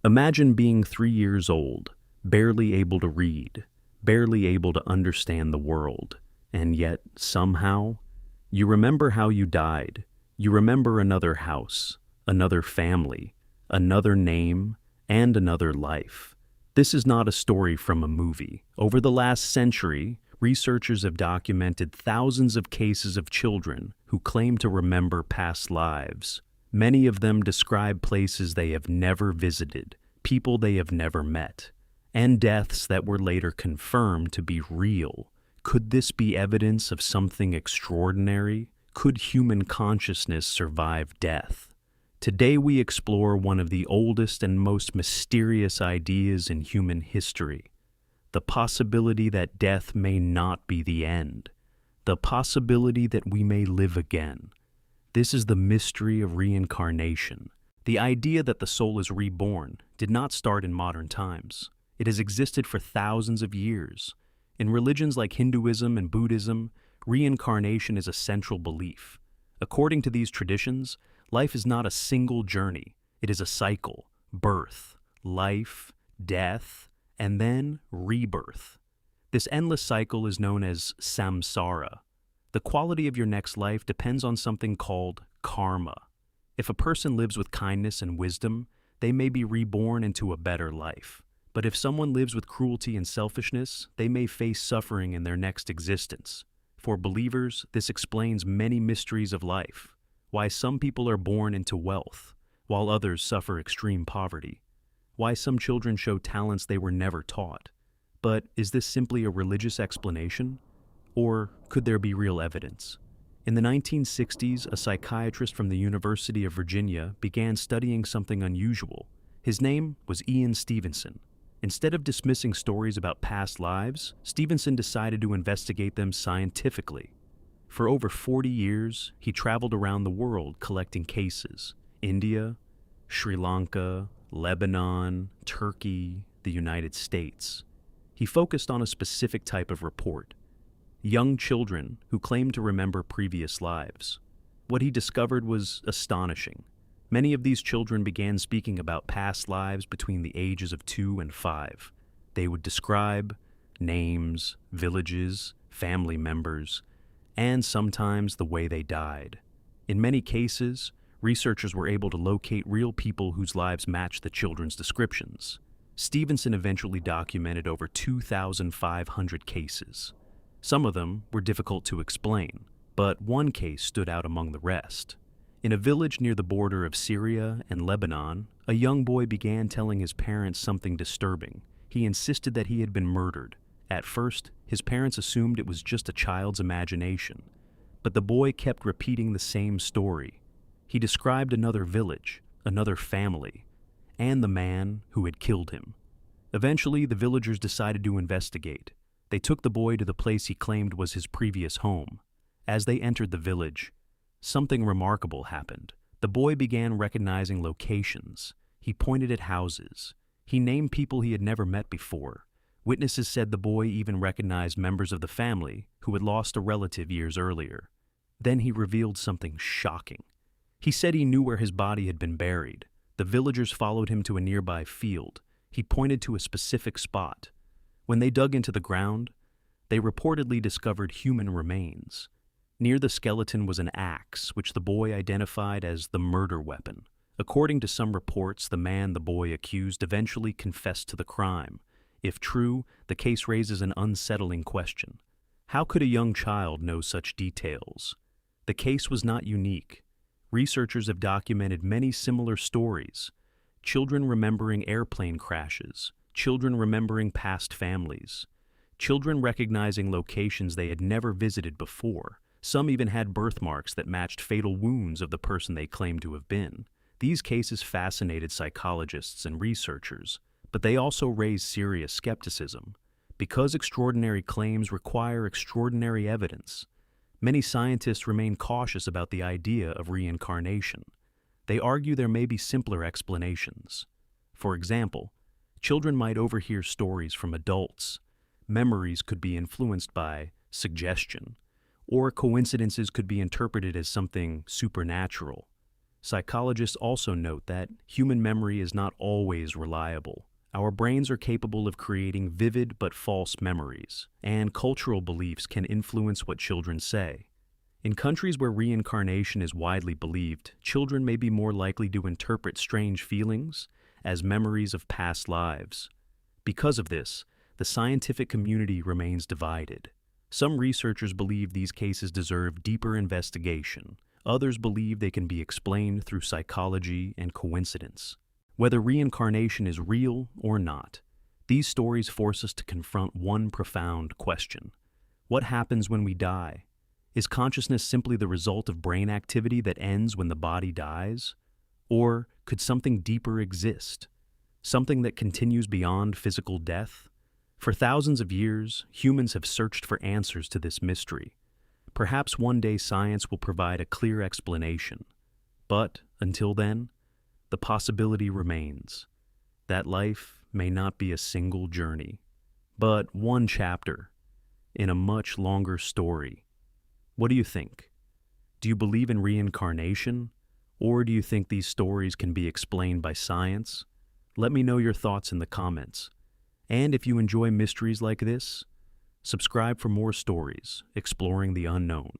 Imagine being 3 years old, barely able to read, barely able to understand the world, and yet, somehow, you remember how you died. You remember another house, another family, another name, and another life. This is not a story from a movie. Over the last century, researchers have documented thousands of cases of children who claim to remember past lives. Many of them describe places they have never visited, people they have never met, and deaths that were later confirmed to be real. Could this be evidence of something extraordinary? Could human consciousness survive death? Today we explore one of the oldest and most mysterious ideas in human history: the possibility that death may not be the end, the possibility that we may live again. This is the mystery of reincarnation. The idea that the soul is reborn did not start in modern times. It has existed for thousands of years. In religions like Hinduism and Buddhism, reincarnation is a central belief. According to these traditions, life is not a single journey. It is a cycle: birth, life, death, and then rebirth. This endless cycle is known as samsara. The quality of your next life depends on something called karma. If a person lives with kindness and wisdom, they may be reborn into a better life. But if someone lives with cruelty and selfishness, they may face suffering in their next existence. For believers, this explains many mysteries of life: why some people are born into wealth, while others suffer extreme poverty; why some children show talents they were never taught. But is this simply a religious explanation? Or could there be real evidence? In the 1960s, a psychiatrist from the University of Virginia began studying something unusual. His name was Ian Stevenson. Instead of dismissing stories about past lives, Stevenson decided to investigate them scientifically. For over 40 years, he traveled around the world collecting cases: India, Sri Lanka, Lebanon, Turkey, the United States. He focused on a specific type of report: young children who claimed to remember previous lives. What he discovered was astonishing. Many of these children began speaking about past lives between the ages of 2 and 5. They would describe names, villages, family members, and sometimes the way they died. In many cases, researchers were able to locate real people whose lives matched the children's descriptions. Stevenson eventually documented over 2,500 cases. Some of them were difficult to explain, but one case stood out among the rest. In a village near the border of Syria and Lebanon, a young boy began telling his parents something disturbing. He insisted that he had been murdered. At first, his parents assumed it was just a child's imagination, but the boy kept repeating the same story. He described another village, another family, and the man who had killed him. Eventually, the villagers decided to investigate. They took the boy to the place he claimed was his previous home. As they entered the village, something remarkable happened. The boy began recognizing locations. He pointed at houses. He named people he had never met before. Witnesses said the boy even recognized members of the family who had lost a relative years earlier. Then he revealed something shocking. He said he knew where his body had been buried. The villagers followed him to a nearby field. He pointed to a specific spot. When they dug into the ground, they reportedly discovered human remains. Near the skeleton was an axe, which the boy identified as the murder weapon. According to some reports, the man the boy accused eventually confessed to the crime. If true, the case raises an unsettling question. How could a young child know such details? The case was not unique. Researchers have documented many similar stories: children remembering airplane crashes, children remembering past families, children recognizing locations they had never visited before. Some even had birthmarks that matched fatal wounds of the person they claimed to have been. These cases fascinated psychologists and researchers, but they also raised serious skepticism. Because extraordinary claims require extraordinary evidence, many scientists remain cautious about the idea of reincarnation. They argue there may be simpler explanations. For example, children might overhear stories from adults. Memories could be influenced by suggestion, or coincidences could be interpreted as something supernatural. Psychologists also note that human memory is not always reliable. Our brains are capable of creating vivid but false memories, and cultural beliefs can influence what children say. In countries where reincarnation is widely believed, children may be more likely to interpret strange feelings as memories of past lives. Because of this, the scientific community remains divided. Some researchers believe these cases deserve deeper investigation. Others believe they can be explained through psychology and coincidence. Whether reincarnation is real or not, these stories force us to confront one profound question. What happens when we die? Is consciousness simply the result of brain activity that ends when the body dies? Or could something deeper exist? Something that continues beyond physical death? For thousands of years, humans have searched for answers to this mystery. Perhaps one day science will provide a clear explanation. But, until then, the possibility remains that life may not be a single journey, but one chapter in a much longer story. What do you think? Do you believe in reincarnation, or do you think these stories can be explained by science? Let me know your thoughts in the comments. And if you enjoy mysteries like this, subscribe for more stories exploring the unknown.